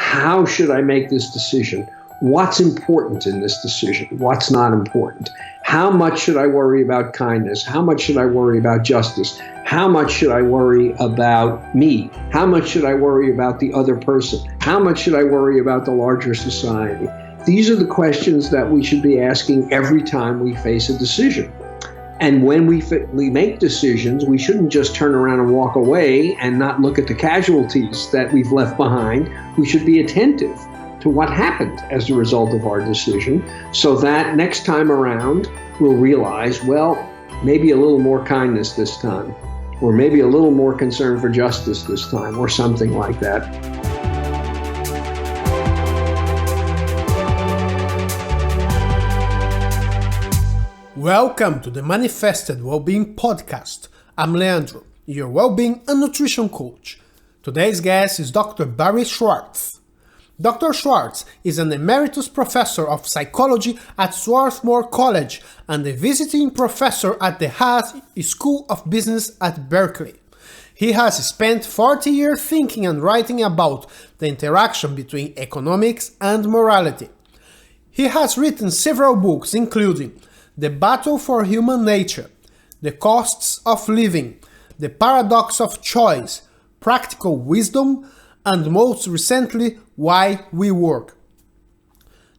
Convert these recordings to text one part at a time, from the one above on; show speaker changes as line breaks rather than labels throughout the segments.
how should I make this decision? What's important in this decision? What's not important? How much should I worry about kindness? How much should I worry about justice? How much should I worry about me? How much should I worry about the other person? How much should I worry about the larger society? These are the questions that we should be asking every time we face a decision. And when we make decisions, we shouldn't just turn around and walk away and not look at the casualties that we've left behind. We should be attentive to what happened as a result of our decision, so that next time around we'll realize, well, maybe a little more kindness this time, or maybe a little more concern for justice this time, or something like that.
Welcome to the Manifested Wellbeing Podcast. I'm Leandro, your well-being and nutrition coach. Today's guest is Dr. Barry Schwartz. Dr. Schwartz is an emeritus professor of psychology at Swarthmore College and a visiting professor at the Haas School of Business at Berkeley. He has spent 40 years thinking and writing about the interaction between economics and morality. He has written several books, including The Battle for Human Nature, The Costs of Living, The Paradox of Choice, Practical Wisdom, and most recently, Why We Work.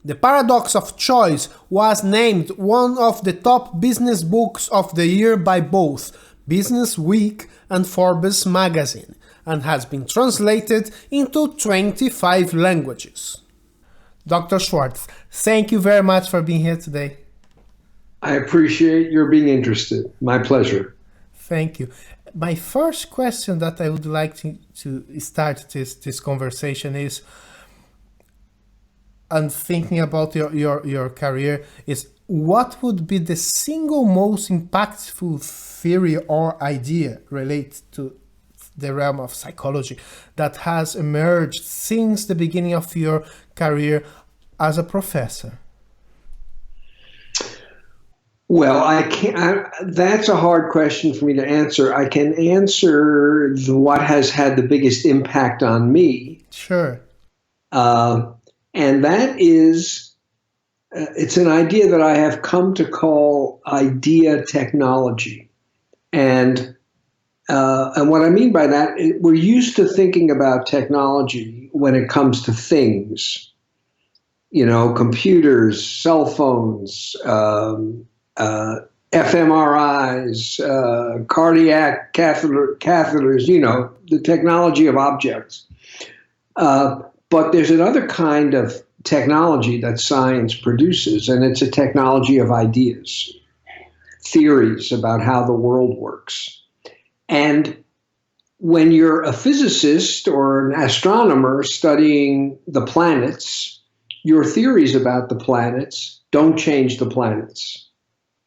The Paradox of Choice was named one of the top business books of the year by both Business Week and Forbes magazine, and has been translated into 25 languages. Dr. Schwartz, thank you very much for being here today.
I appreciate your being interested. My pleasure.
Thank you. My first question that I would like to start this conversation is, and thinking about your career, is what would be the single most impactful theory or idea related to the realm of psychology that has emerged since the beginning of your career as a professor?
Well, that's a hard question for me to answer. I can answer what has had the biggest impact on me.
Sure.
And that is, it's an idea that I have come to call idea technology. And what I mean by that, we're used to thinking about technology when it comes to things, computers, cell phones, fMRIs, cardiac catheters, the technology of objects. But there's another kind of technology that science produces, and it's a technology of ideas, theories about how the world works. And when you're a physicist or an astronomer studying the planets, your theories about the planets don't change the planets.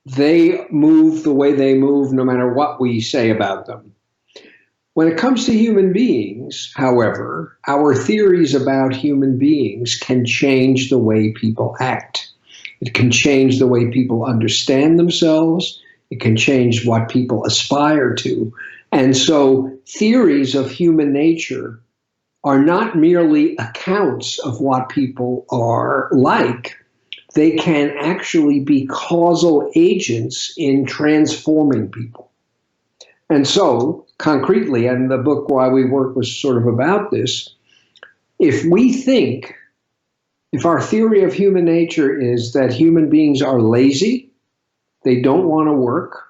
They move the way they move no matter what we say about them. When it comes to human beings, however, our theories about human beings can change the way people act. It can change the way people understand themselves. It can change what people aspire to. And so theories of human nature are not merely accounts of what people are like. They can actually be causal agents in transforming people. And so, concretely, and the book Why We Work was sort of about this, if our theory of human nature is that human beings are lazy, they don't want to work,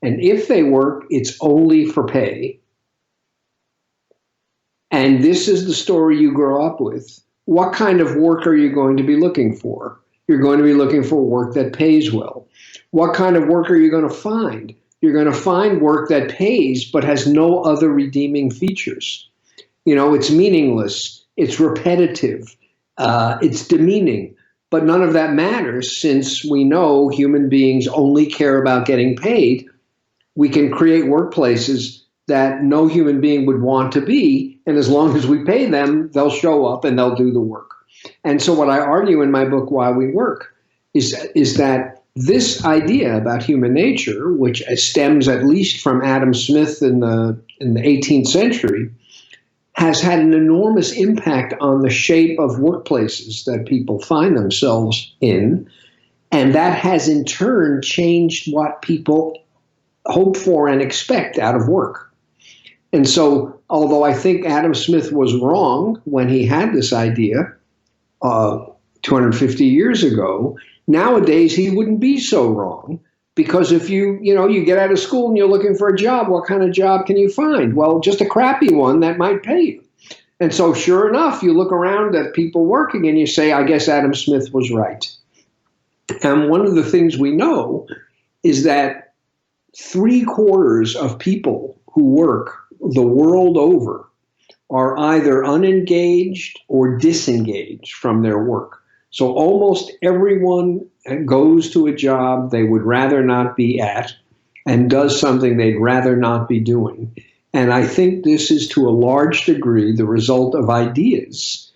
and if they work, it's only for pay, and this is the story you grow up with, what kind of work are you going to be looking for? You're going to be looking for work that pays well. What kind of work are you going to find? You're going to find work that pays but has no other redeeming features. It's meaningless, it's repetitive, it's demeaning, but none of that matters since we know human beings only care about getting paid. We can create workplaces that no human being would want to be, and as long as we pay them, they'll show up and they'll do the work. And so what I argue in my book, Why We Work, is that this idea about human nature, which stems at least from Adam Smith in the 18th century, has had an enormous impact on the shape of workplaces that people find themselves in. And that has in turn changed what people hope for and expect out of work. And so, although I think Adam Smith was wrong when he had this idea 250 years ago, nowadays he wouldn't be so wrong. Because if you get out of school and you're looking for a job, what kind of job can you find? Well, just a crappy one that might pay you. And so sure enough, you look around at people working and you say, I guess Adam Smith was right. And one of the things we know is that 3/4 of people who work the world over are either unengaged or disengaged from their work. So almost everyone goes to a job they would rather not be at and does something they'd rather not be doing. And I think this is to a large degree the result of ideas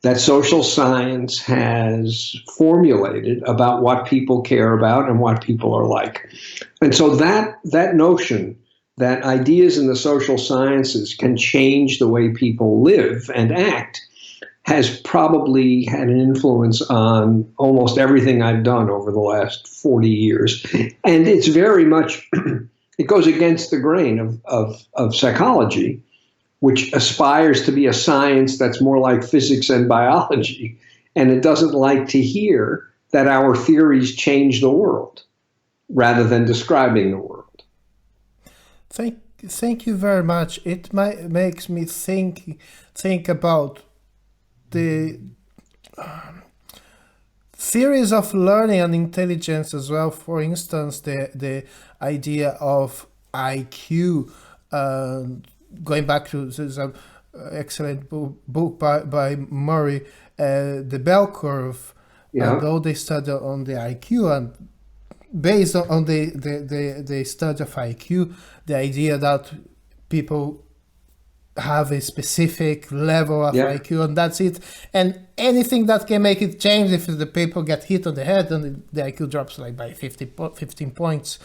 that social science has formulated about what people care about and what people are like. And so that notion that ideas in the social sciences can change the way people live and act has probably had an influence on almost everything I've done over the last 40 years. And it's very much, it goes against the grain of psychology, which aspires to be a science that's more like physics and biology. And it doesn't like to hear that our theories change the world rather than describing the world.
Thank you very much. It makes me think about the theories of learning and intelligence as well. For instance, the idea of IQ, going back to this excellent book by Murray, the bell curve, and all the study on the IQ, and based on the study of IQ, the idea that people have a specific level of IQ and that's it, and anything that can make it change, if the people get hit on the head, then the IQ drops like by 15 points.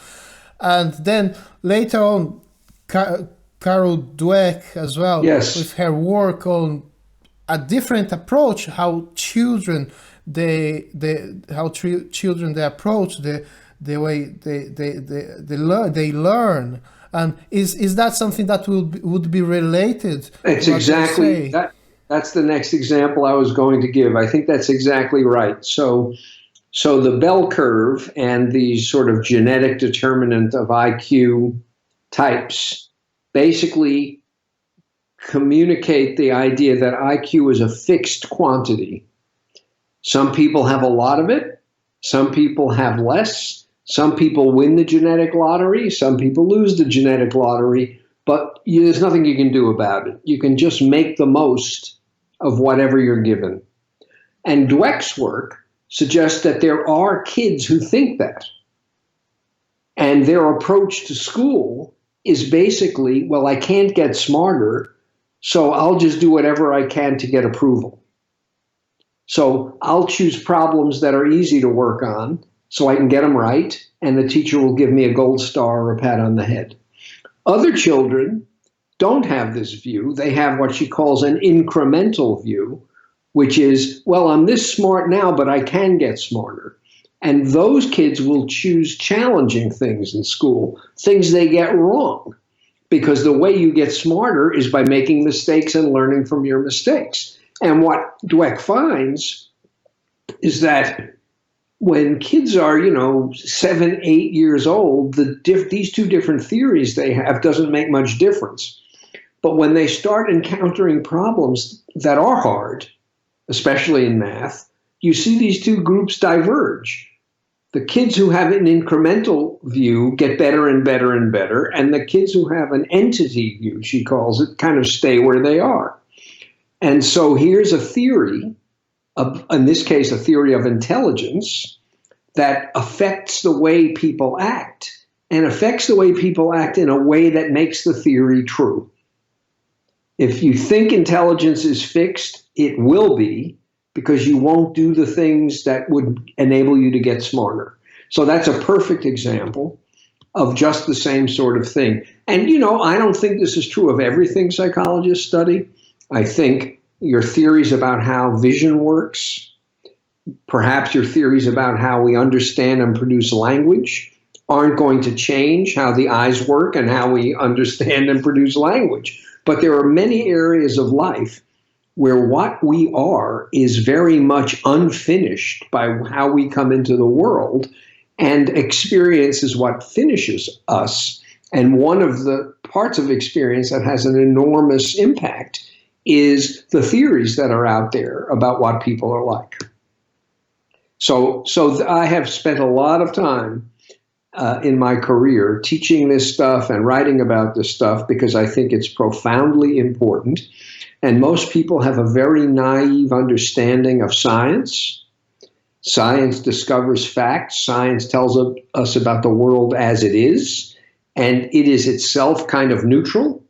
And then later on, Carol Dweck as well, with her work on a different approach, how children they approach the way they learn. And is that something that would be related?
It's exactly that's the next example I was going to give. I think that's exactly right. So the bell curve and the sort of genetic determinant of IQ types basically communicate the idea that IQ is a fixed quantity. Some people have a lot of it. Some people have less. Some people win the genetic lottery. Some people lose the genetic lottery. But there's nothing you can do about it. You can just make the most of whatever you're given. And Dweck's work suggests that there are kids who think that. And their approach to school is basically, well, I can't get smarter, so I'll just do whatever I can to get approval. So I'll choose problems that are easy to work on so I can get them right, and the teacher will give me a gold star or a pat on the head. Other children don't have this view. They have what she calls an incremental view, which is, well, I'm this smart now, but I can get smarter. And those kids will choose challenging things in school, things they get wrong, because the way you get smarter is by making mistakes and learning from your mistakes. And what Dweck finds is that when kids are, 7, 8 years old, these two different theories they have doesn't make much difference. But when they start encountering problems that are hard, especially in math, you see these two groups diverge. The kids who have an incremental view get better and better and better, and the kids who have an entity view, she calls it, kind of stay where they are. And so here's a theory, in this case, a theory of intelligence that affects the way people act, and affects the way people act in a way that makes the theory true. If you think intelligence is fixed, it will be, because you won't do the things that would enable you to get smarter. So that's a perfect example of just the same sort of thing. And, I don't think this is true of everything psychologists study. I think your theories about how vision works, perhaps your theories about how we understand and produce language, aren't going to change how the eyes work and how we understand and produce language. But there are many areas of life where what we are is very much unfinished by how we come into the world, and experience is what finishes us. And one of the parts of experience that has an enormous impact is the theories that are out there about what people are like. So I have spent a lot of time in my career teaching this stuff and writing about this stuff because I think it's profoundly important. And most people have a very naive understanding of science. Science discovers facts. Science tells us about the world as it is. And it is itself kind of neutral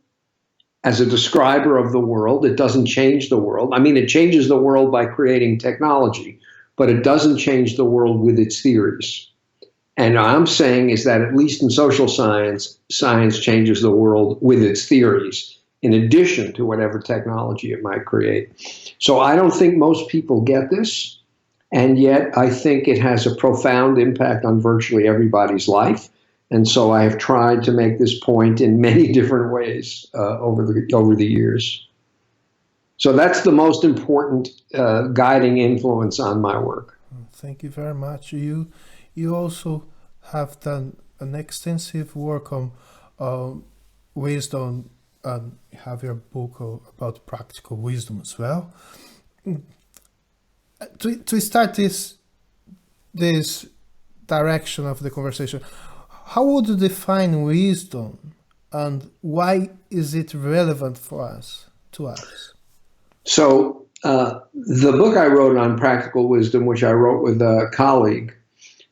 as a describer of the world. It doesn't change the world. I mean, it changes the world by creating technology, but it doesn't change the world with its theories. And what I'm saying is that at least in social science, science changes the world with its theories, in addition to whatever technology it might create. So I don't think most people get this, and yet I think it has a profound impact on virtually everybody's life. And so I have tried to make this point in many different ways over the years. So that's the most important guiding influence on my work.
Thank you very much. You also have done an extensive work on wisdom, and have your book about practical wisdom as well. To start this direction of the conversation, how would you define wisdom, and why is it relevant for us, to us?
So the book I wrote on practical wisdom, which I wrote with a colleague,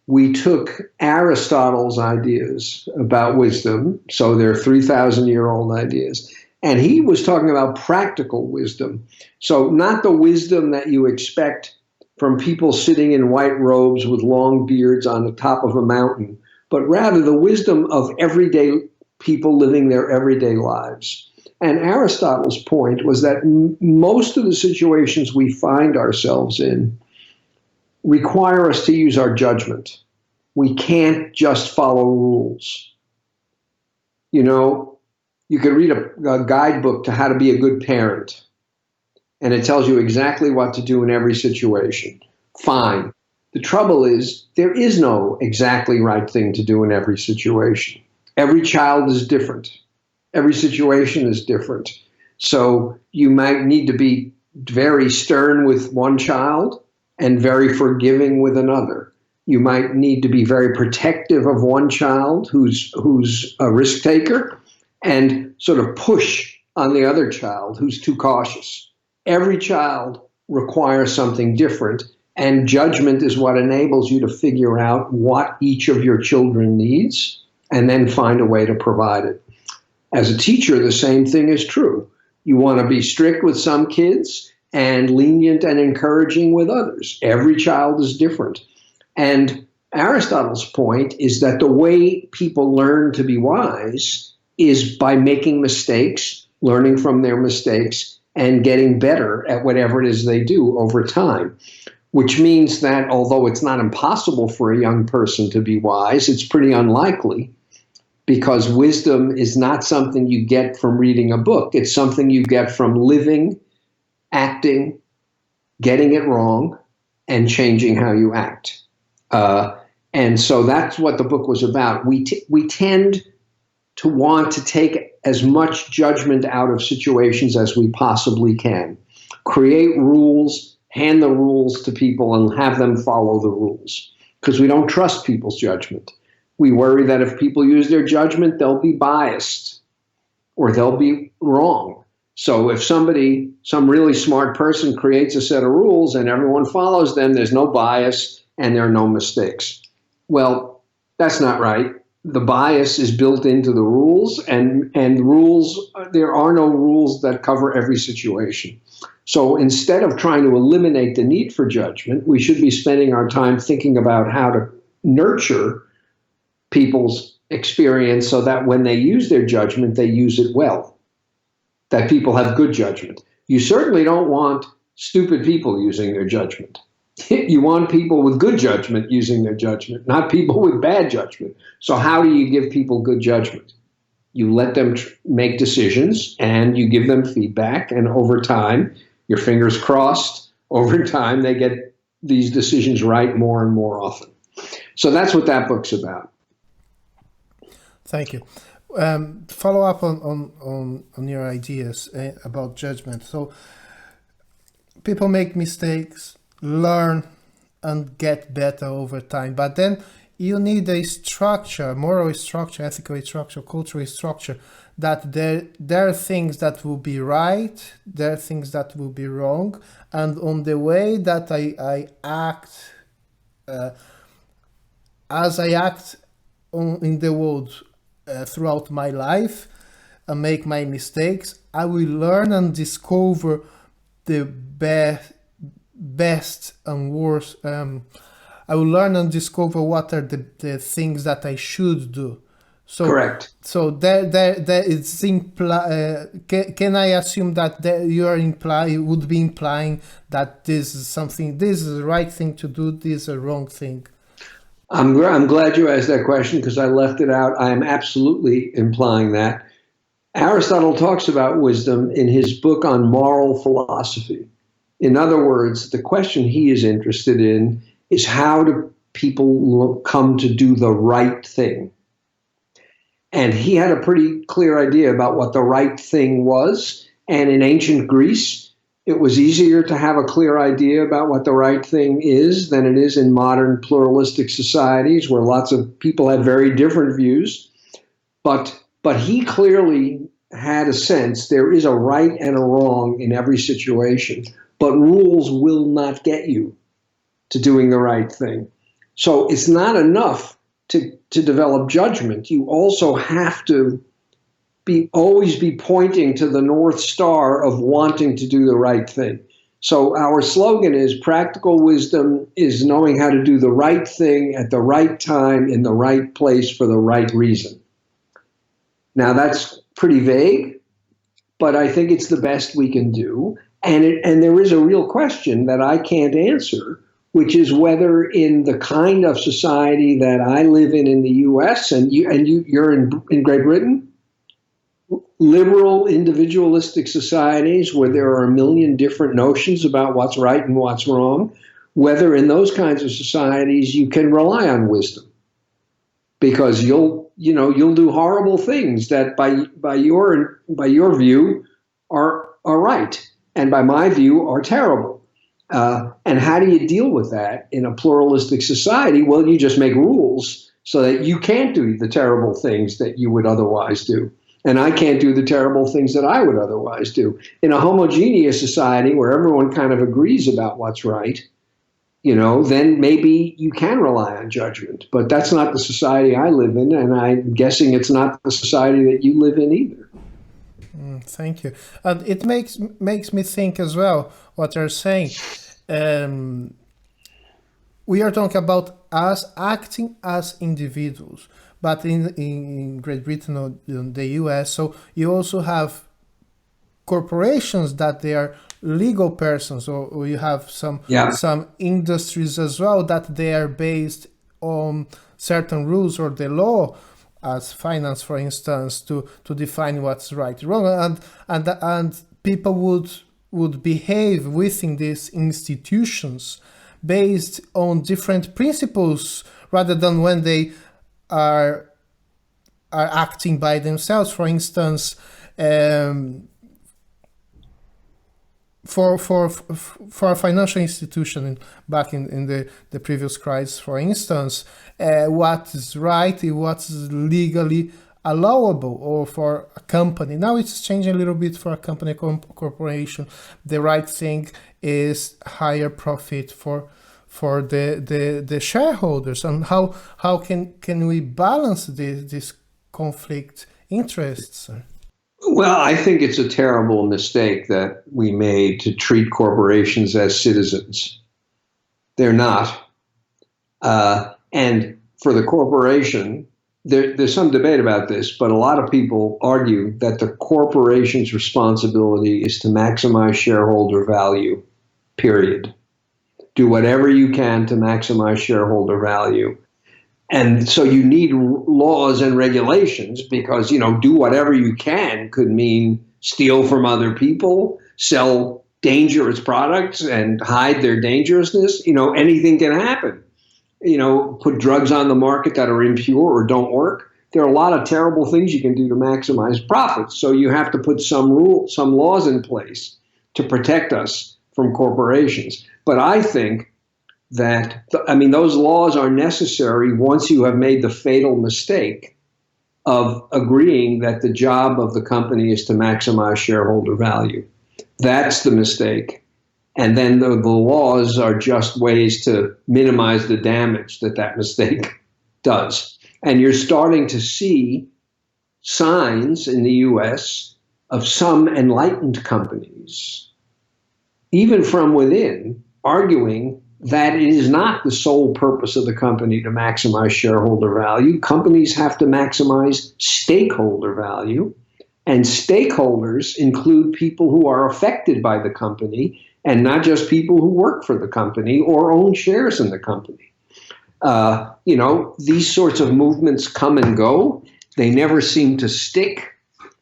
we took Aristotle's ideas about wisdom, so they're 3,000-year-old ideas, and he was talking about practical wisdom. So not the wisdom that you expect from people sitting in white robes with long beards on the top of a mountain, but rather the wisdom of everyday people living their everyday lives. And Aristotle's point was that most of the situations we find ourselves in require us to use our judgment. We can't just follow rules. You know, you could read a guidebook to how to be a good parent, and it tells you exactly what to do in every situation. Fine. The trouble is, there is no exactly right thing to do in every situation. Every child is different. Every situation is different. So you might need to be very stern with one child and very forgiving with another. You might need to be very protective of one child who's a risk taker, and sort of push on the other child who's too cautious. Every child requires something different, and judgment is what enables you to figure out what each of your children needs and then find a way to provide it. As a teacher, the same thing is true. You want to be strict with some kids and lenient and encouraging with others. Every child is different. And Aristotle's point is that the way people learn to be wise is by making mistakes, learning from their mistakes, and getting better at whatever it is they do over time. Which means that although it's not impossible for a young person to be wise, it's pretty unlikely, because wisdom is not something you get from reading a book. It's something you get from living, acting, getting it wrong, and changing how you act. And so that's what the book was about. We tend to want to take as much judgment out of situations as we possibly can. Create rules, hand the rules to people, and have them follow the rules, because we don't trust people's judgment. We worry that if people use their judgment, they'll be biased or they'll be wrong. So if some really smart person creates a set of rules and everyone follows them, there's no bias and there are no mistakes. Well, that's not right. The bias is built into the rules, and rules, there are no rules that cover every situation. So instead of trying to eliminate the need for judgment, we should be spending our time thinking about how to nurture people's experience so that when they use their judgment, they use it well, that people have good judgment. You certainly don't want stupid people using their judgment. You want people with good judgment using their judgment, not people with bad judgment. So how do you give people good judgment? You let them make decisions and you give them feedback. And over time, your fingers crossed, over time, they get these decisions right more and more often. So that's what that book's about.
Thank you. Follow up on your ideas about judgment. So people make mistakes, learn, and get better over time. But then you need a structure, moral structure, ethical structure, cultural structure, that there are things that will be right, there are things that will be wrong, and on the way that I act, as I act in the world throughout my life and make my mistakes, I will learn and discover the best and worst. I will learn and discover what are the things that I should do. So, correct. So there it's can I assume that you are would be implying that this is the right thing to do, this is a wrong thing?
I'm glad you asked that question because I left it out. I am absolutely implying that. Aristotle talks about wisdom in his book on moral philosophy. In other words, the question he is interested in is how do people come to do the right thing? And he had a pretty clear idea about what the right thing was. And in ancient Greece, it was easier to have a clear idea about what the right thing is than it is in modern pluralistic societies where lots of people have very different views. But he clearly had a sense there is a right and a wrong in every situation, but rules will not get you to doing the right thing. So it's not enough to develop judgment. You also have to always be pointing to the North Star of wanting to do the right thing. So our slogan is practical wisdom is knowing how to do the right thing at the right time in the right place for the right reason. Now that's pretty vague, but I think it's the best we can do. And there is a real question that I can't answer, which is whether in the kind of society that I live in the U.S. and you're in Great Britain, liberal individualistic societies where there are a million different notions about what's right and what's wrong, whether in those kinds of societies you can rely on wisdom, because you'll do horrible things that by your view are right, and by my view are terrible. And how do you deal with that in a pluralistic society? Well, you just make rules so that you can't do the terrible things that you would otherwise do. And I can't do the terrible things that I would otherwise do. In a homogeneous society where everyone kind of agrees about what's right, then maybe you can rely on judgment. But that's not the society I live in, and I'm guessing it's not the society that you live in either.
Thank you. And it makes me think as well what you're saying. We are talking about us acting as individuals, but in Great Britain or in the US, so you also have corporations that they are legal persons, or you have some industries as well that they are based on certain rules or the law, as finance, for instance, to define what's right and wrong, and people would behave within these institutions based on different principles rather than when they are acting by themselves. For instance, for a financial institution back in the previous crisis, for instance, what is right, what's legally allowable, or for a company. Now it's changing a little bit for a company, corporation. The right thing is higher profit for the shareholders, and how can we balance this conflict interests?
Well, I think it's a terrible mistake that we made to treat corporations as citizens. They're not. And for the corporation, there's some debate about this, but a lot of people argue that the corporation's responsibility is to maximize shareholder value, period. Do whatever you can to maximize shareholder value. And so you need laws and regulations because, do whatever you can could mean steal from other people, sell dangerous products and hide their dangerousness. Anything can happen. Put drugs on the market that are impure or don't work. There are a lot of terrible things you can do to maximize profits. So you have to put some laws in place to protect us from corporations. But I think that, those laws are necessary once you have made the fatal mistake of agreeing that the job of the company is to maximize shareholder value. That's the mistake. And then the laws are just ways to minimize the damage that mistake does. And you're starting to see signs in the US of some enlightened companies, even from within, arguing that it is not the sole purpose of the company to maximize shareholder value. Companies have to maximize stakeholder value. And stakeholders include people who are affected by the company and not just people who work for the company or own shares in the company. These sorts of movements come and go. They never seem to stick.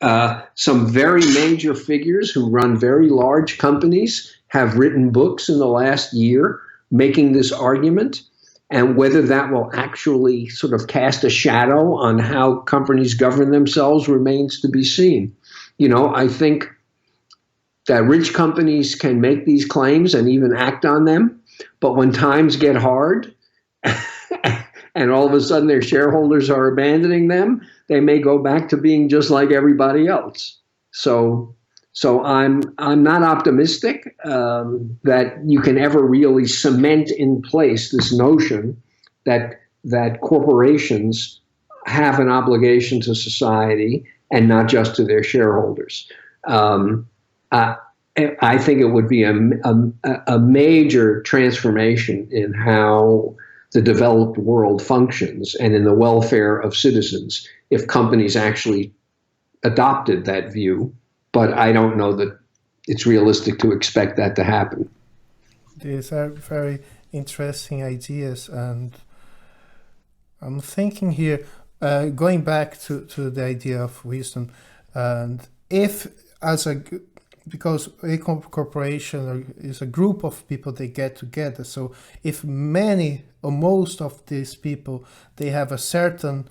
Some very major figures who run very large companies have written books in the last year making this argument. And whether that will actually sort of cast a shadow on how companies govern themselves remains to be seen. I think that rich companies can make these claims and even act on them. But when times get hard and all of a sudden their shareholders are abandoning them, they may go back to being just like everybody else. So I'm not optimistic that you can ever really cement in place this notion that corporations have an obligation to society and not just to their shareholders. I think it would be a major transformation in how the developed world functions and in the welfare of citizens if companies actually adopted that view. But I don't know that it's realistic to expect that to happen.
These are very interesting ideas. And I'm thinking here, going back to the idea of wisdom, and because a corporation is a group of people, they get together. So if many or most of these people, they have a certain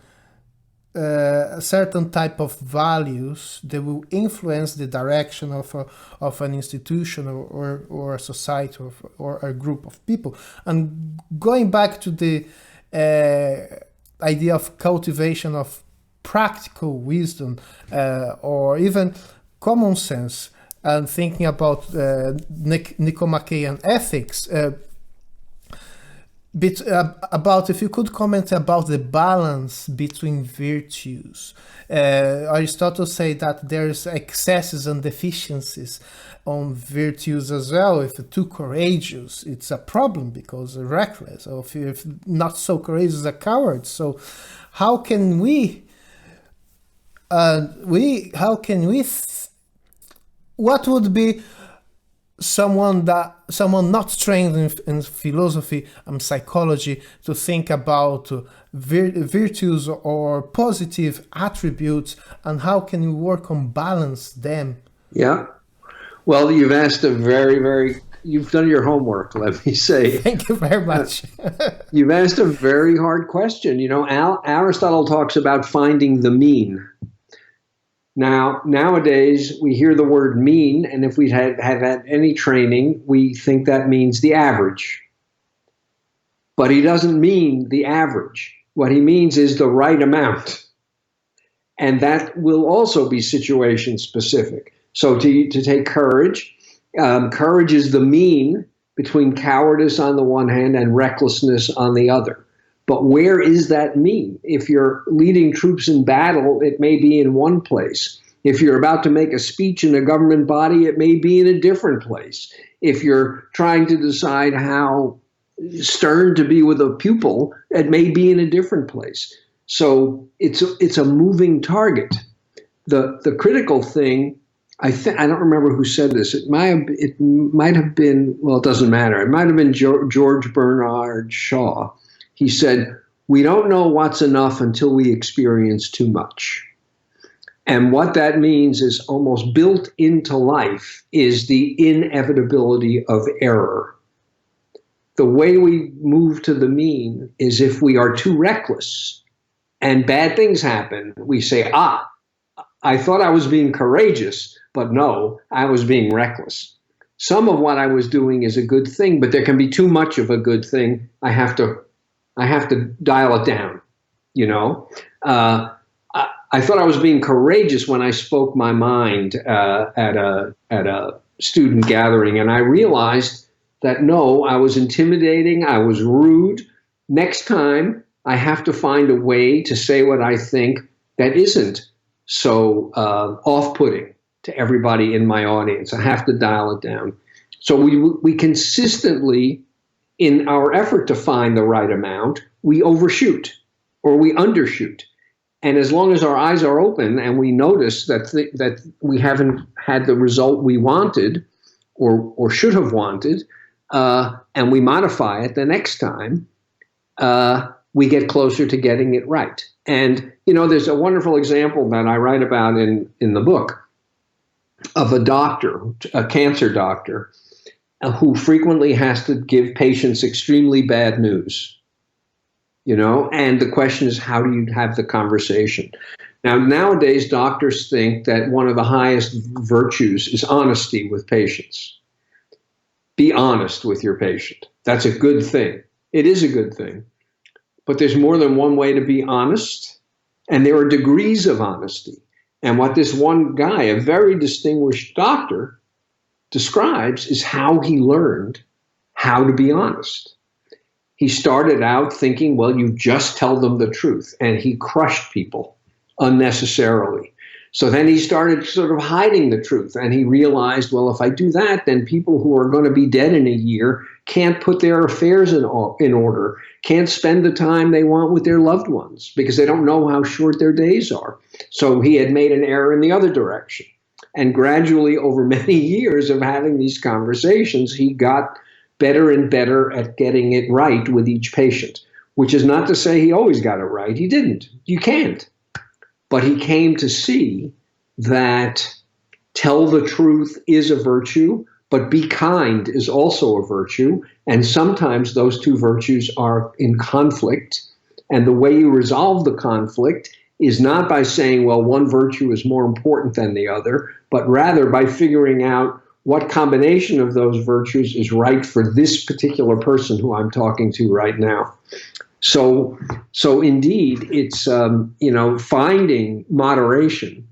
type of values, they will influence the direction of an institution or a society or a group of people. And going back to the idea of cultivation of practical wisdom or even common sense, and thinking about Nicomachean ethics, about if you could comment about the balance between virtues. Aristotle said that there's excesses and deficiencies on virtues as well. If you're too courageous, it's a problem because you're reckless. Or if you're not so courageous, a coward. So how can we what would be someone not trained in philosophy and psychology to think about virtues or positive attributes, and how can you work on balance them?
Yeah. Well, you've asked you've done your homework, let me say.
Thank you very much.
You've asked a very hard question. Aristotle talks about finding the mean. Now, nowadays, we hear the word mean, and if we have had any training, we think that means the average. But he doesn't mean the average. What he means is the right amount. And that will also be situation specific. So to take courage, courage is the mean between cowardice on the one hand and recklessness on the other. But where is that mean? If you're leading troops in battle, it may be in one place. If you're about to make a speech in a government body, it may be in a different place. If you're trying to decide how stern to be with a pupil, it may be in a different place. So it's a moving target. The critical thing, I don't remember who said this. It might have been, well, it doesn't matter. It might have been George Bernard Shaw. He said, "We don't know what's enough until we experience too much." And what that means is almost built into life is the inevitability of error. The way we move to the mean is if we are too reckless and bad things happen, we say, I thought I was being courageous, but no, I was being reckless. Some of what I was doing is a good thing, but there can be too much of a good thing. I have to dial it down, you know. I thought I was being courageous when I spoke my mind at a student gathering, and I realized that no, I was intimidating, I was rude. Next time, I have to find a way to say what I think that isn't so off-putting to everybody in my audience. I have to dial it down. So we consistently, in our effort to find the right amount, we overshoot or we undershoot. And as long as our eyes are open and we notice that we haven't had the result we wanted or should have wanted, and we modify it the next time, we get closer to getting it right. And, you know, there's a wonderful example that I write about in the book of a doctor, a cancer doctor, who frequently has to give patients extremely bad news. You know, and the question is, how do you have the conversation? Now, nowadays, doctors think that one of the highest virtues is honesty with patients. Be honest with your patient. That's a good thing. It is a good thing. But there's more than one way to be honest, and there are degrees of honesty. And what this one guy, a very distinguished doctor, describes is how he learned how to be honest. He started out thinking, well, you just tell them the truth, and he crushed people unnecessarily. So then he started sort of hiding the truth, and he realized, well, if I do that, then people who are going to be dead in a year can't put their affairs in order, can't spend the time they want with their loved ones because they don't know how short their days are. So he had made an error in the other direction. And gradually, over many years of having these conversations, he got better and better at getting it right with each patient, which is not to say he always got it right. He didn't. You can't. But he came to see that tell the truth is a virtue, but be kind is also a virtue. And sometimes those two virtues are in conflict. And the way you resolve the conflict is not by saying, well, one virtue is more important than the other, but rather by figuring out what combination of those virtues is right for this particular person who I'm talking to right now. So indeed, it's finding moderation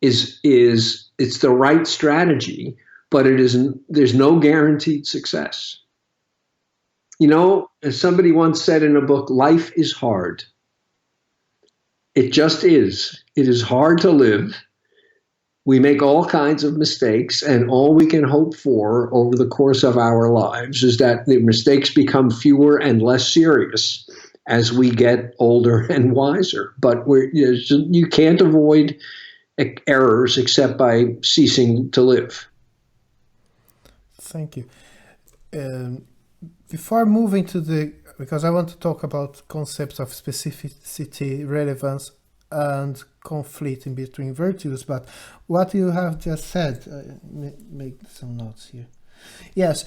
is it's the right strategy, but there's no guaranteed success. You know, as somebody once said in a book, life is hard. It just is. It is hard to live. We make all kinds of mistakes, and all we can hope for over the course of our lives is that the mistakes become fewer and less serious as we get older and wiser. But you can't avoid errors except by ceasing to live.
Thank you. Before moving because I want to talk about concepts of specificity, relevance, and conflict in between virtues, but what you have just said, make some notes here. Yes,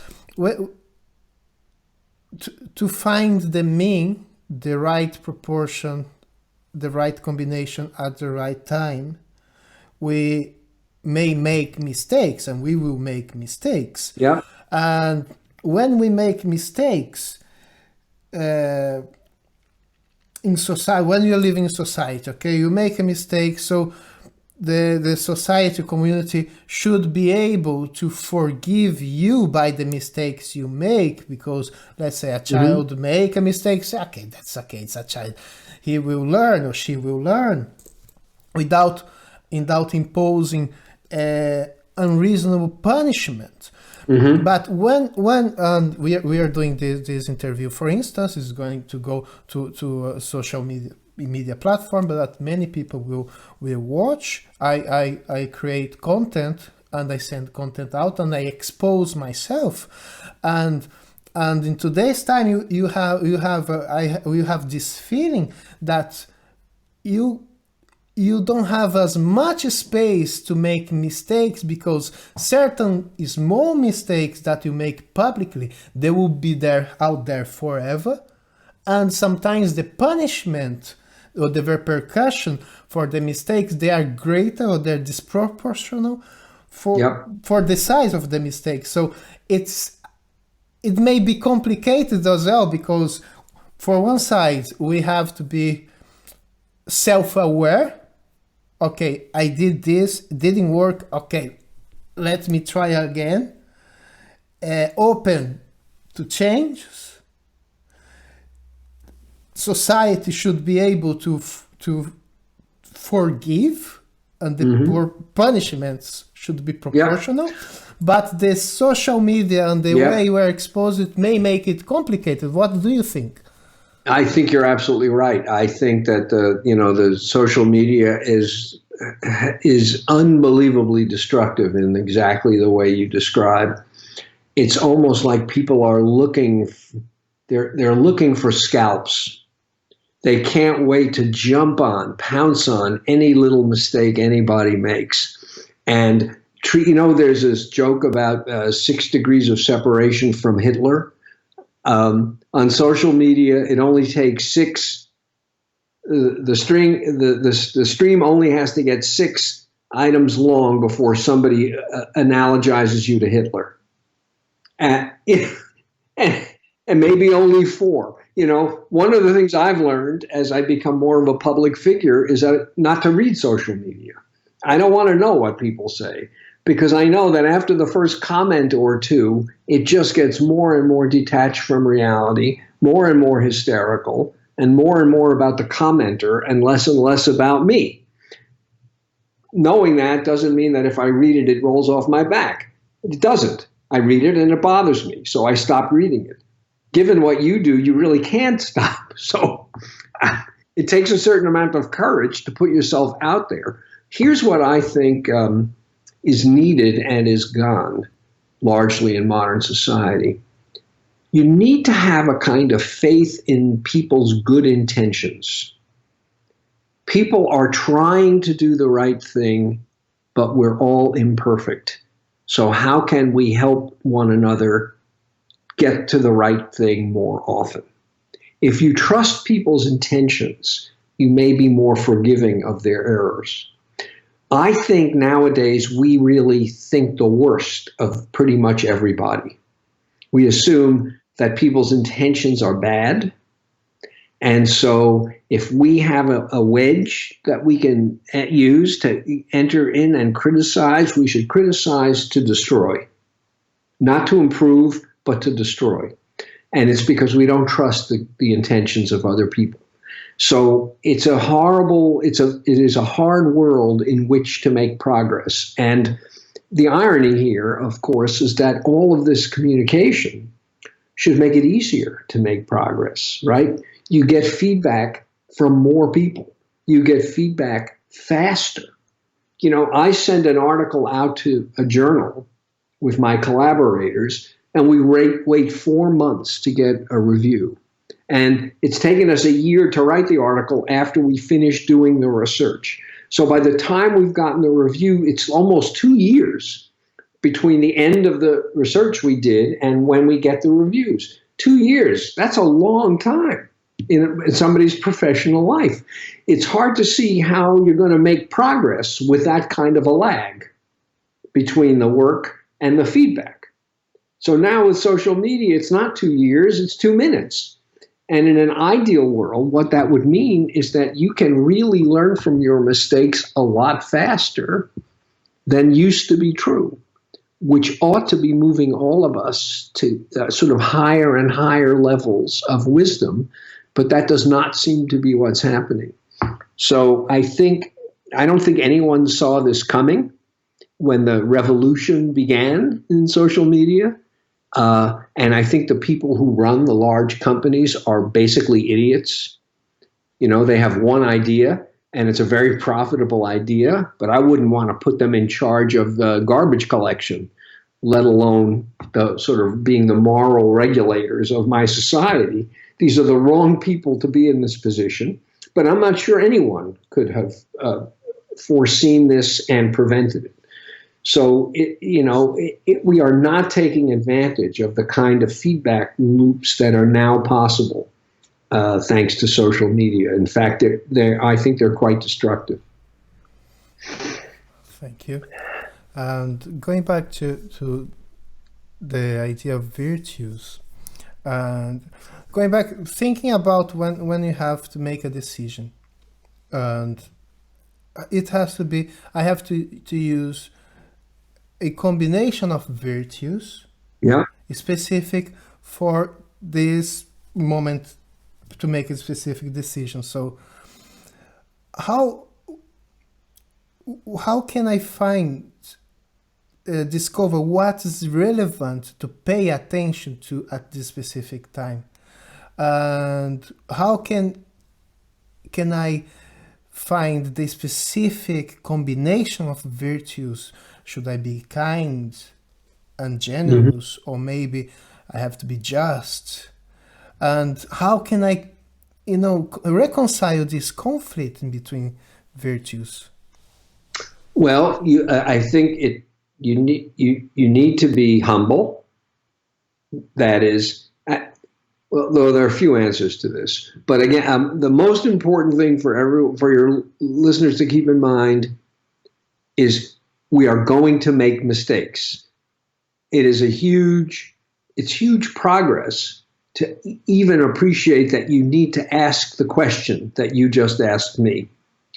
to find the mean, the right proportion, the right combination at the right time, we may make mistakes, and we will make mistakes.
Yeah.
And when we make mistakes, in society, when you're living in society, okay, you make a mistake, so the society community should be able to forgive you by the mistakes you make, because let's say a child make a mistake, say, okay, that's okay, it's a child, he will learn or she will learn without imposing unreasonable punishment. But when we are doing this interview, for instance, is going to go to social media media platform that many people will watch. I create content and I send content out and I expose myself, and in today's time you have this feeling that you don't have as much space to make mistakes, because certain small mistakes that you make publicly, they will be out there forever, and sometimes the punishment or the repercussion for the mistakes, they are greater or they're disproportional for the size of the mistake. So it may be complicated as well, because for one side we have to be self-aware. Okay, I did this, it didn't work. Okay, let me try again. Open to change. Society should be able to forgive, and the punishments should be proportional. But the social media and the way we're exposed, it may make it complicated. What do you think?
I think you're absolutely right. I think that the social media is unbelievably destructive in exactly the way you describe. It's almost like people are looking. They're looking for scalps. They can't wait to pounce on any little mistake anybody makes, and there's this joke about 6 degrees of separation from Hitler. On social media, it only takes 6. The stream only has to get 6 items long before somebody analogizes you to Hitler, and maybe only 4. One of the things I've learned as I become more of a public figure is not to read social media. I don't want to know what people say, because I know that after the first comment or two, it just gets more and more detached from reality, more and more hysterical, and more about the commenter and less about me. Knowing that doesn't mean that if I read it, it rolls off my back. It doesn't. I read it and it bothers me, so I stop reading it. Given what you do, you really can't stop. So it takes a certain amount of courage to put yourself out there. Here's what I think is needed and is gone largely in modern society. You need to have a kind of faith in people's good intentions. People are trying to do the right thing, but we're all imperfect. So how can we help one another get to the right thing more often? If you trust people's intentions, you may be more forgiving of their errors. I think nowadays we really think the worst of pretty much everybody. We assume that people's intentions are bad. And so if we have a wedge that we can use to enter in and criticize, we should criticize to destroy, not to improve, but to destroy. And it's because we don't trust the intentions of other people. So it is a hard world in which to make progress. And the irony here, of course, is that all of this communication should make it easier to make progress, right? You get feedback from more people. You get feedback faster. I send an article out to a journal with my collaborators, and we wait 4 months to get a review. And it's taken us a year to write the article after we finish doing the research. So by the time we've gotten the review, it's almost 2 years between the end of the research we did and when we get the reviews. 2 years, that's a long time in somebody's professional life. It's hard to see how you're going to make progress with that kind of a lag between the work and the feedback. So now with social media, it's not 2 years, it's 2 minutes. And in an ideal world, what that would mean is that you can really learn from your mistakes a lot faster than used to be true, which ought to be moving all of us to sort of higher and higher levels of wisdom. But that does not seem to be what's happening. So I don't think anyone saw this coming when the revolution began in social media. And I think the people who run the large companies are basically idiots. They have one idea and it's a very profitable idea, but I wouldn't want to put them in charge of the garbage collection, let alone the sort of being the moral regulators of my society. These are the wrong people to be in this position, but I'm not sure anyone could have foreseen this and prevented it. So, we are not taking advantage of the kind of feedback loops that are now possible thanks to social media. In fact, I think they're quite destructive.
Thank you. And going back to the idea of virtues, and going back, thinking about when you have to make a decision, and it has to be, I have to use a combination of virtues, specific for this moment to make a specific decision. So how can I discover what is relevant to pay attention to at this specific time, and how can I find the specific combination of virtues? Should I be kind and generous, or maybe I have to be just? And how can I, reconcile this conflict in between virtues?
Well, I think you need to be humble. That is, though there are a few answers to this, but again, the most important thing for your listeners to keep in mind is we are going to make mistakes. It's huge progress to even appreciate that you need to ask the question that you just asked me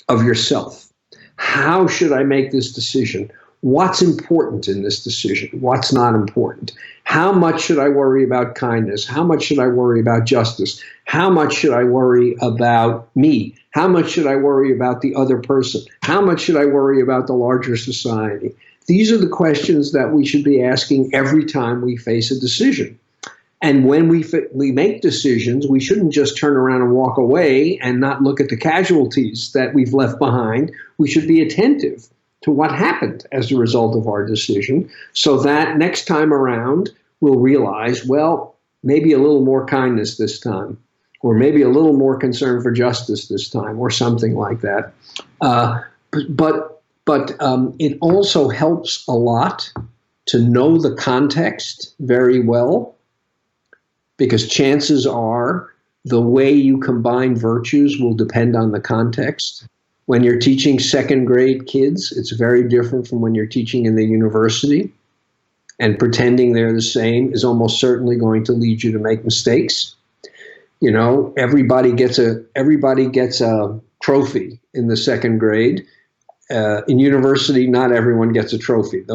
of yourself. How should I make this decision? What's important in this decision? What's not important? How much should I worry about kindness? How much should I worry about justice? How much should I worry about me? How much should I worry about the other person? How much should I worry about the larger society? These are the questions that we should be asking every time we face a decision. And when we make decisions, we shouldn't just turn around and walk away and not look at the casualties that we've left behind. We should be attentive to what happened as a result of our decision, so that next time around we'll realize, well, maybe a little more kindness this time, or maybe a little more concern for justice this time, or something like that. But it also helps a lot to know the context very well, because chances are the way you combine virtues will depend on the context. When you're teaching second grade kids, it's very different from when you're teaching in the university. And pretending they're the same is almost certainly going to lead you to make mistakes. Everybody gets a trophy in the second grade. In university, not everyone gets a trophy.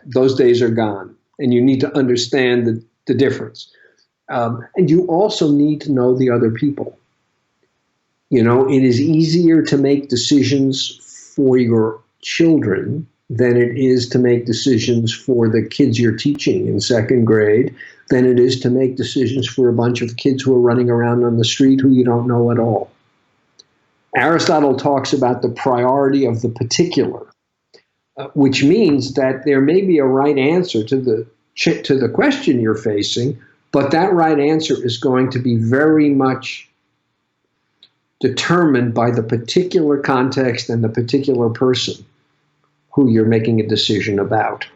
Those days are gone, and you need to understand the difference. And you also need to know the other people. It is easier to make decisions for your children than it is to make decisions for the kids you're teaching in second grade, than it is to make decisions for a bunch of kids who are running around on the street who you don't know at all. Aristotle talks about the priority of the particular, which means that there may be a right answer to the question you're facing, but that right answer is going to be very much determined by the particular context and the particular person who you're making a decision about.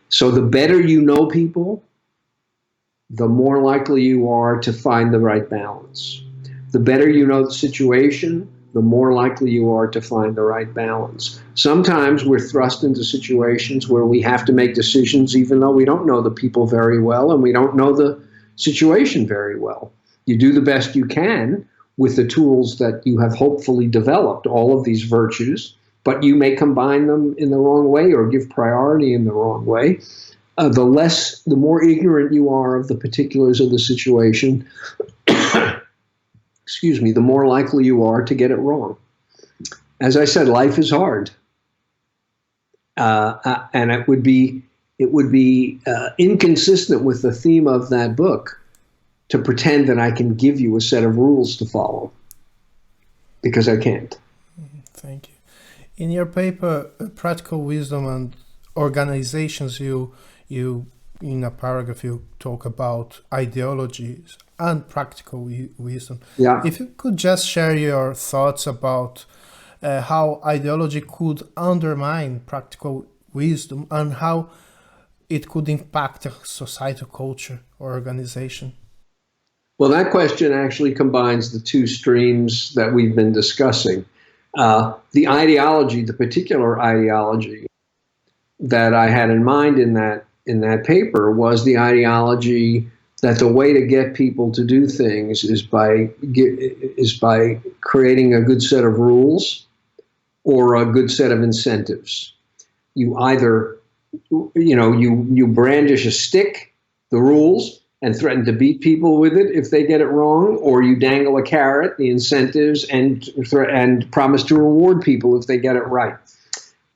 So the better you know people, the more likely you are to find the right balance. The better you know the situation, the more likely you are to find the right balance. Sometimes we're thrust into situations where we have to make decisions even though we don't know the people very well and we don't know the situation very well. You do the best you can with the tools that you have hopefully developed, all of these virtues, but you may combine them in the wrong way or give priority in the wrong way. The more ignorant you are of the particulars of the situation, the more likely you are to get it wrong. As I said, life is hard. And it would be inconsistent with the theme of that book to pretend that I can give you a set of rules to follow. because I can't.
Thank you. In your paper, Practical Wisdom and Organizations, you in a paragraph you talk about ideologies and practical wisdom.
Yeah.
If you could just share your thoughts about how ideology could undermine practical wisdom and how it could impact a societal culture or organization.
Well, that question actually combines the two streams that we've been discussing. The ideology, the particular ideology that I had in mind in that paper was the ideology that the way to get people to do things is by creating a good set of rules or a good set of incentives. You either, you brandish a stick, the rules, and threaten to beat people with it if they get it wrong, or you dangle a carrot, the incentives, and promise to reward people if they get it right.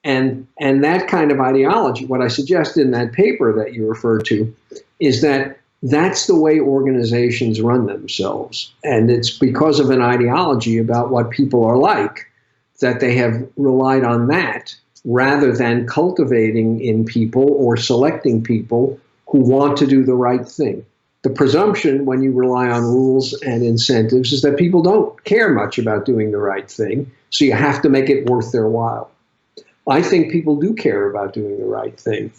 And that kind of ideology, what I suggest in that paper that you refer to, is that that's the way organizations run themselves. And it's because of an ideology about what people are like that they have relied on that rather than cultivating in people or selecting people who want to do the right thing. The presumption when you rely on rules and incentives is that people don't care much about doing the right thing, so you have to make it worth their while. I think people do care about doing the right thing.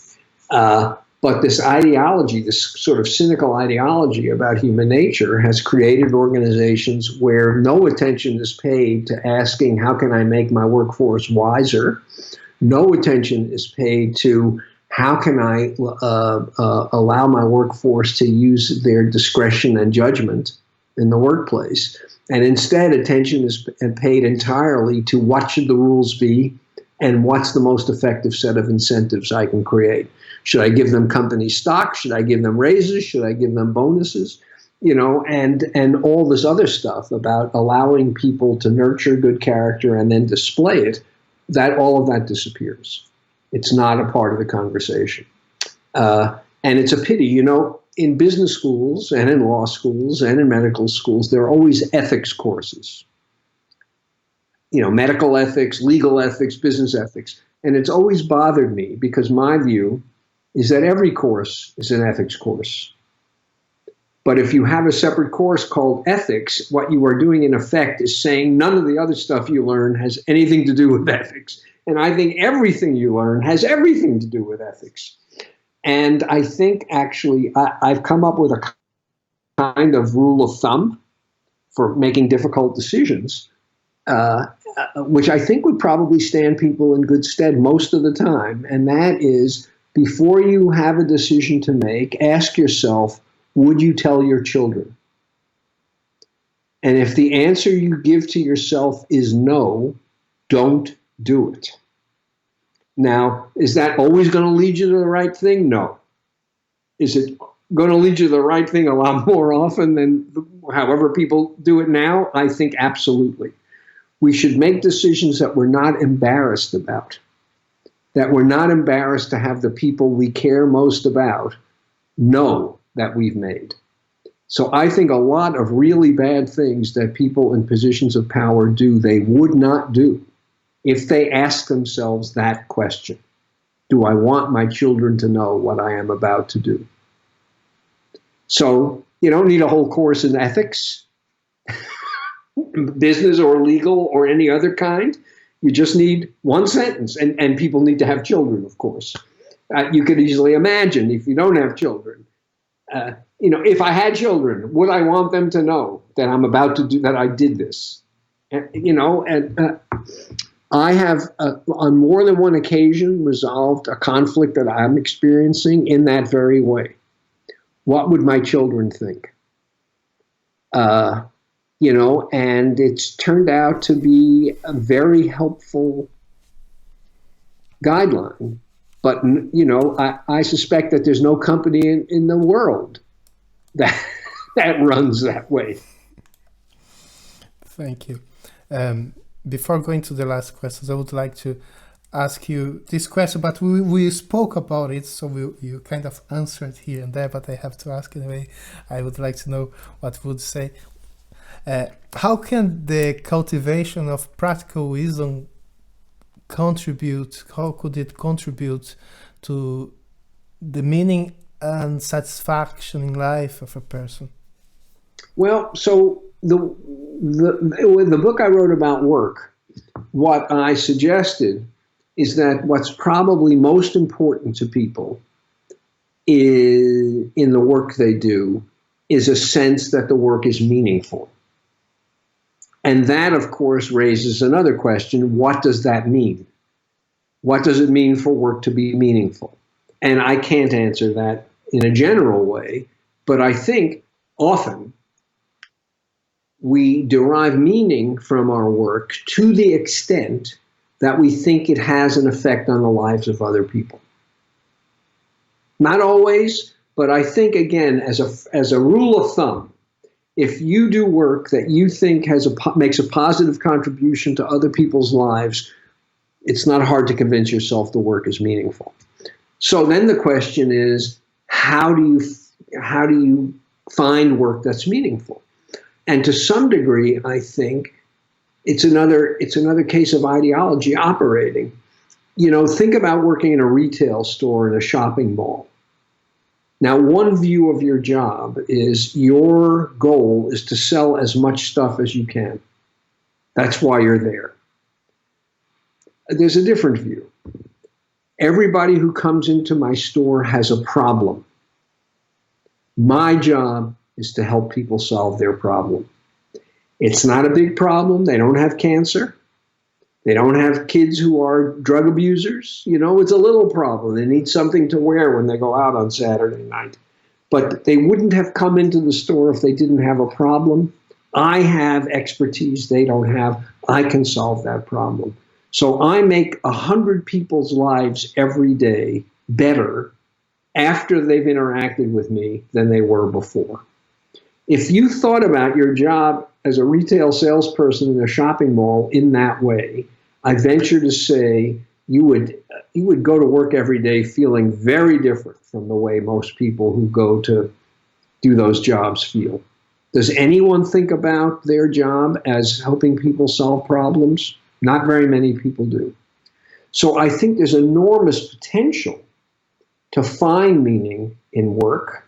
But this ideology, this sort of cynical ideology about human nature has created organizations where no attention is paid to asking, how can I make my workforce wiser? No attention is paid to how can I allow my workforce to use their discretion and judgment in the workplace? And instead, attention is paid entirely to what should the rules be and what's the most effective set of incentives I can create. Should I give them company stock? Should I give them raises? Should I give them bonuses? And all this other stuff about allowing people to nurture good character and then display it, that all of that disappears. It's not a part of the conversation. And it's a pity, in business schools and in law schools and in medical schools, there are always ethics courses. Medical ethics, legal ethics, business ethics. And it's always bothered me because my view is that every course is an ethics course. But if you have a separate course called ethics, what you are doing in effect is saying none of the other stuff you learn has anything to do with ethics. And I think everything you learn has everything to do with ethics. And I think actually I've come up with a kind of rule of thumb for making difficult decisions, which I think would probably stand people in good stead most of the time. And that is, before you have a decision to make, ask yourself, would you tell your children? And if the answer you give to yourself is no, don't do it. Now, is that always going to lead you to the right thing? No. Is it going to lead you to the right thing a lot more often than however people do it now? I think absolutely. We should make decisions that we're not embarrassed about, that we're not embarrassed to have the people we care most about know that we've made. So I think a lot of really bad things that people in positions of power do, they would not do if they ask themselves that question. Do I want my children to know what I am about to do? So you don't need a whole course in ethics, business or legal or any other kind. You just need one sentence, and people need to have children, of course. You could easily imagine if you don't have children, if I had children, would I want them to know that I'm about to do, that I did this? I have, on more than one occasion, resolved a conflict that I'm experiencing in that very way. What would my children think? And it's turned out to be a very helpful guideline. But, I suspect that there's no company in the world that runs that way.
Thank you. Before going to the last questions, I would like to ask you this question, but we spoke about it, so you kind of answered here and there, but I have to ask anyway. I would like to know what would say. How can the cultivation of practical wisdom contribute? How could it contribute to the meaning and satisfaction in life of a person?
Well, so the book I wrote about work, what I suggested is that what's probably most important to people in the work they do is a sense that the work is meaningful. And that, of course, raises another question. What does that mean? What does it mean for work to be meaningful? And I can't answer that in a general way, but I think often we derive meaning from our work to the extent that we think it has an effect on the lives of other people. Not always, but I think, again, as a rule of thumb, if you do work that you think makes a positive contribution to other people's lives, it's not hard to convince yourself the work is meaningful. So then the question is, how do you find work that's meaningful? And to some degree, I think it's another case of ideology operating. Think about working in a retail store in a shopping mall. Now, one view of your job is your goal is to sell as much stuff as you can. That's why you're there. There's a different view. Everybody who comes into my store has a problem. My job is to help people solve their problem. It's not a big problem. They don't have cancer. They don't have kids who are drug abusers. It's a little problem. They need something to wear when they go out on Saturday night. But they wouldn't have come into the store if they didn't have a problem. I have expertise they don't have. I can solve that problem. So I make 100 people's lives every day better after they've interacted with me than they were before. If you thought about your job as a retail salesperson in a shopping mall in that way, I venture to say you would go to work every day feeling very different from the way most people who go to do those jobs feel. Does anyone think about their job as helping people solve problems? Not very many people do. So I think there's enormous potential to find meaning in work.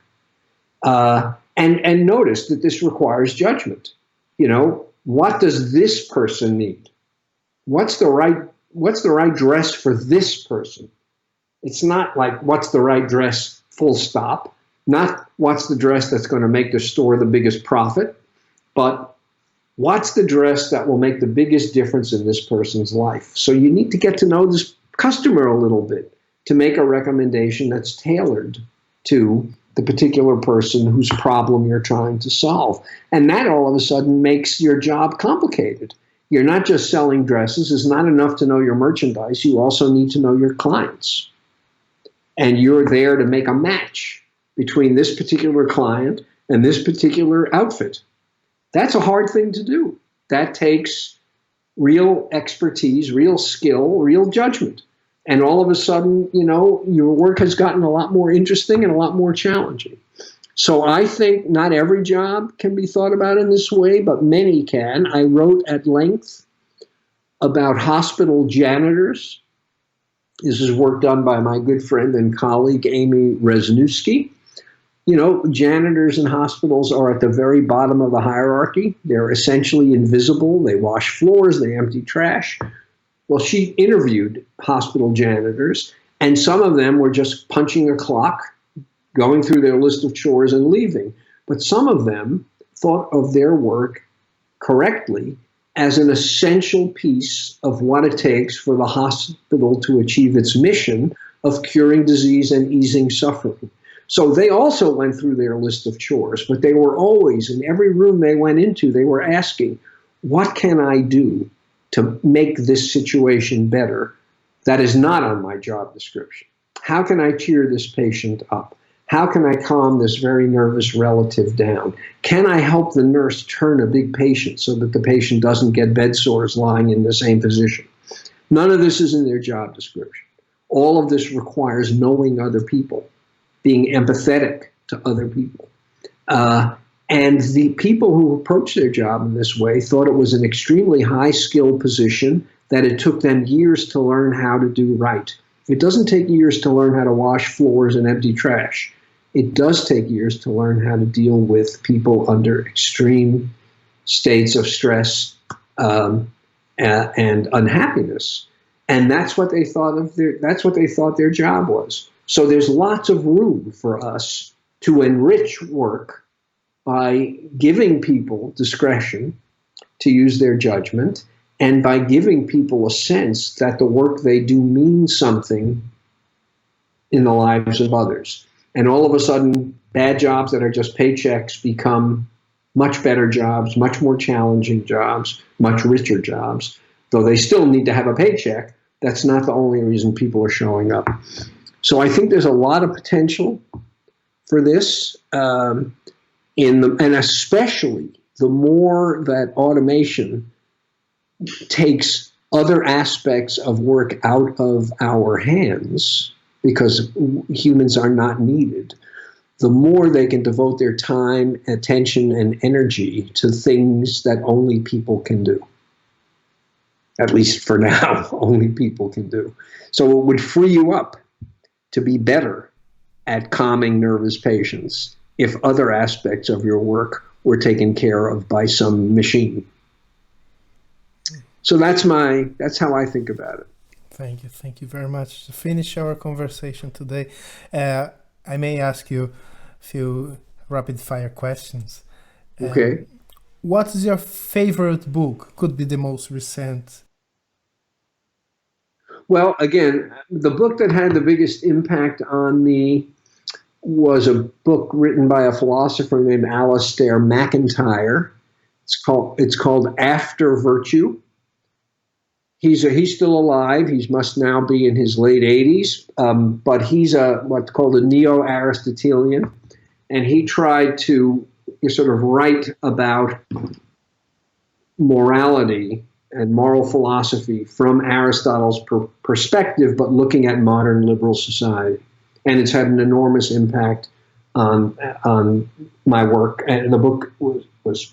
And notice that this requires judgment. What does this person need? What's the right dress for this person? It's not like what's the right dress, full stop. Not what's the dress that's going to make the store the biggest profit, but what's the dress that will make the biggest difference in this person's life? So you need to get to know this customer a little bit to make a recommendation that's tailored to the particular person whose problem you're trying to solve. And that all of a sudden makes your job complicated. You're not just selling dresses. It's not enough to know your merchandise. You also need to know your clients. And you're there to make a match between this particular client and this particular outfit. That's a hard thing to do. That takes real expertise, real skill, real judgment. And all of a sudden, your work has gotten a lot more interesting and a lot more challenging. So I think not every job can be thought about in this way, but many can. I wrote at length about hospital janitors. This is work done by my good friend and colleague, Amy Resniewski. Janitors in hospitals are at the very bottom of the hierarchy. They're essentially invisible. They wash floors, they empty trash. Well, she interviewed hospital janitors, and some of them were just punching a clock, going through their list of chores and leaving. But some of them thought of their work correctly as an essential piece of what it takes for the hospital to achieve its mission of curing disease and easing suffering. So they also went through their list of chores, but they were always, in every room they went into, they were asking, what can I do to make this situation better that is not on my job description? How can I cheer this patient up? How can I calm this very nervous relative down? Can I help the nurse turn a big patient so that the patient doesn't get bed sores lying in the same position? None of this is in their job description. All of this requires knowing other people, being empathetic to other people. And the people who approached their job in this way thought it was an extremely high-skill position, that it took them years to learn how to do right. It doesn't take years to learn how to wash floors and empty trash. It does take years to learn how to deal with people under extreme states of stress and unhappiness. And that's what they thought their job was. So there's lots of room for us to enrich work by giving people discretion to use their judgment, and by giving people a sense that the work they do means something in the lives of others. And all of a sudden, bad jobs that are just paychecks become much better jobs, much more challenging jobs, much richer jobs. Though they still need to have a paycheck, that's not the only reason people are showing up. So I think there's a lot of potential for this, and especially the more that automation takes other aspects of work out of our hands, because humans are not needed, the more they can devote their time, attention, and energy to things that only people can do. At least for now, only people can do. So it would free you up to be better at calming nervous patients if other aspects of your work were taken care of by some machine. So that's how I think about it.
Thank you very much. To finish our conversation today, I may ask you a few rapid fire questions.
Okay.
What is your favorite book? Could be the most recent.
Well, again, the book that had the biggest impact on me was a book written by a philosopher named Alistair MacIntyre. It's called After Virtue. He's still alive. He must now be in his late 80s, but he's what's called a neo-Aristotelian, and he tried to sort of write about morality and moral philosophy from Aristotle's perspective, but looking at modern liberal society. And it's had an enormous impact on my work. And the book was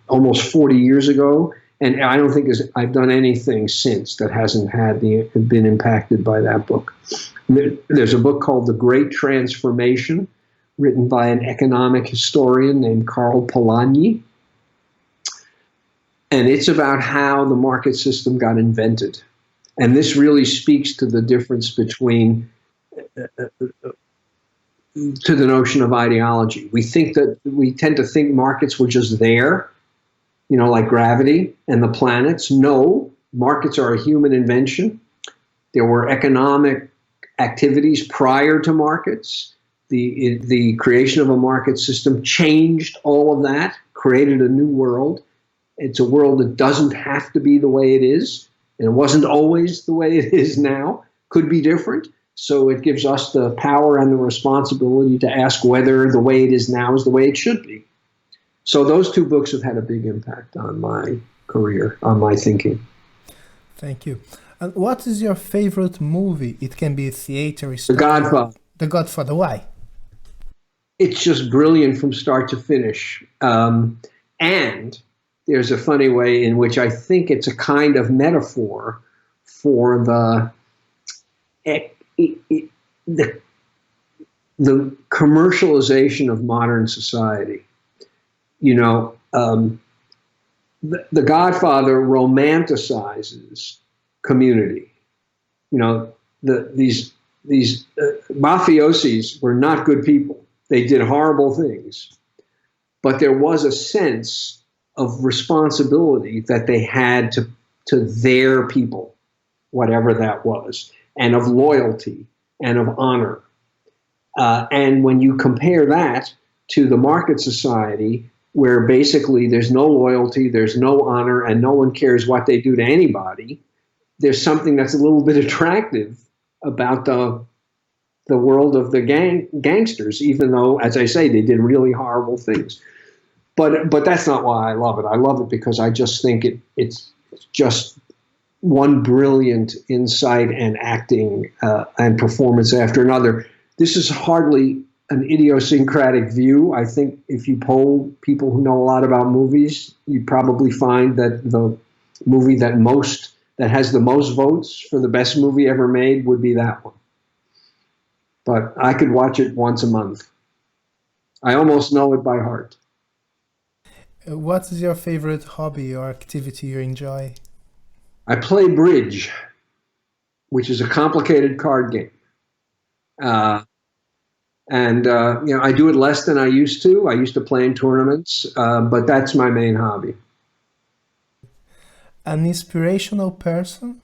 almost 40 years ago, and I don't think I've done anything since that hasn't been impacted by that book. There's a book called The Great Transformation, written by an economic historian named Karl Polanyi. And it's about how the market system got invented. And this really speaks to the difference between, to the notion of ideology. We tend to think markets were just there, like gravity and the planets. No, markets are a human invention. There were economic activities prior to markets. The creation of a market system changed all of that, created a new world. It's a world that doesn't have to be the way it is, and it wasn't always the way it is now. Could be different. So it gives us the power and the responsibility to ask whether the way it is now is the way it should be. So those two books have had a big impact on my career, on my thinking.
Thank you. And what is your favorite movie? It can be a theater.
The Godfather.
The Godfather. Why?
It's just brilliant from start to finish. And there's a funny way in which I think it's a kind of metaphor for the commercialization of modern society. The Godfather romanticizes community. These mafiosis were not good people. They did horrible things, but there was a sense of responsibility that they had to their people, whatever that was, and of loyalty and of honor. And when you compare that to the market society, where basically there's no loyalty, there's no honor, and no one cares what they do to anybody, there's something that's a little bit attractive about the world of the gangsters, even though, as I say, they did really horrible things. But that's not why I love it. I love it because I just think it's just one brilliant insight and acting and performance after another. This is hardly an idiosyncratic view. I think if you poll people who know a lot about movies, you probably find that the movie that has the most votes for the best movie ever made would be that one. But I could watch it once a month. I almost know it by heart.
What is your favorite hobby or activity you enjoy?
I play bridge, which is a complicated card game. I do it less than I used to. I used to play in tournaments, but that's my main hobby.
An inspirational person?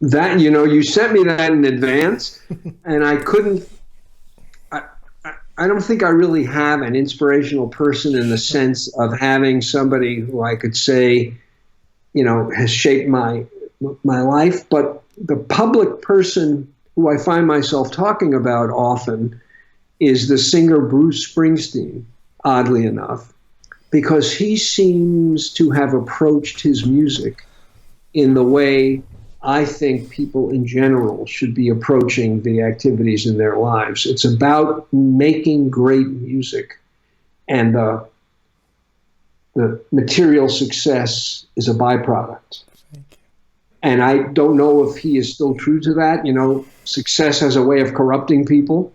That, you sent me that in advance, and I couldn't. I don't think I really have an inspirational person in the sense of having somebody who I could say, has shaped my life. But the public person who I find myself talking about often is the singer Bruce Springsteen, oddly enough, because he seems to have approached his music in the way I think people in general should be approaching the activities in their lives. It's about making great music, and the material success is a byproduct. And I don't know if he is still true to that. Success has a way of corrupting people.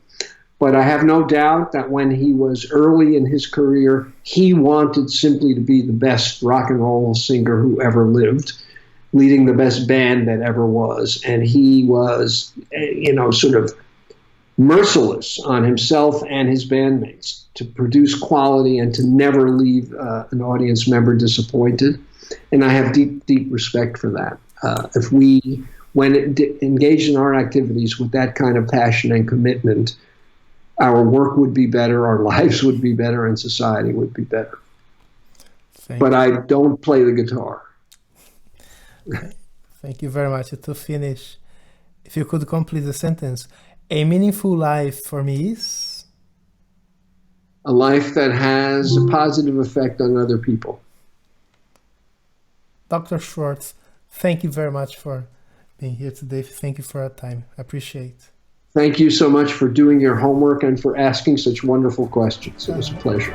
But I have no doubt that when he was early in his career, he wanted simply to be the best rock and roll singer who ever lived, leading the best band that ever was. And he was, sort of merciless on himself and his bandmates to produce quality and to never leave an audience member disappointed. And I have deep, deep respect for that. If we engaged in our activities with that kind of passion and commitment, our work would be better, our lives would be better, and society would be better. But I don't play the guitar.
Thank you very much. To finish, if you could complete the sentence, a meaningful life for me is?
A life that has a positive effect on other people.
Dr. Schwartz, thank you very much for being here today. Thank you for your time. I appreciate it.
Thank you so much for doing your homework and for asking such wonderful questions. It was a pleasure.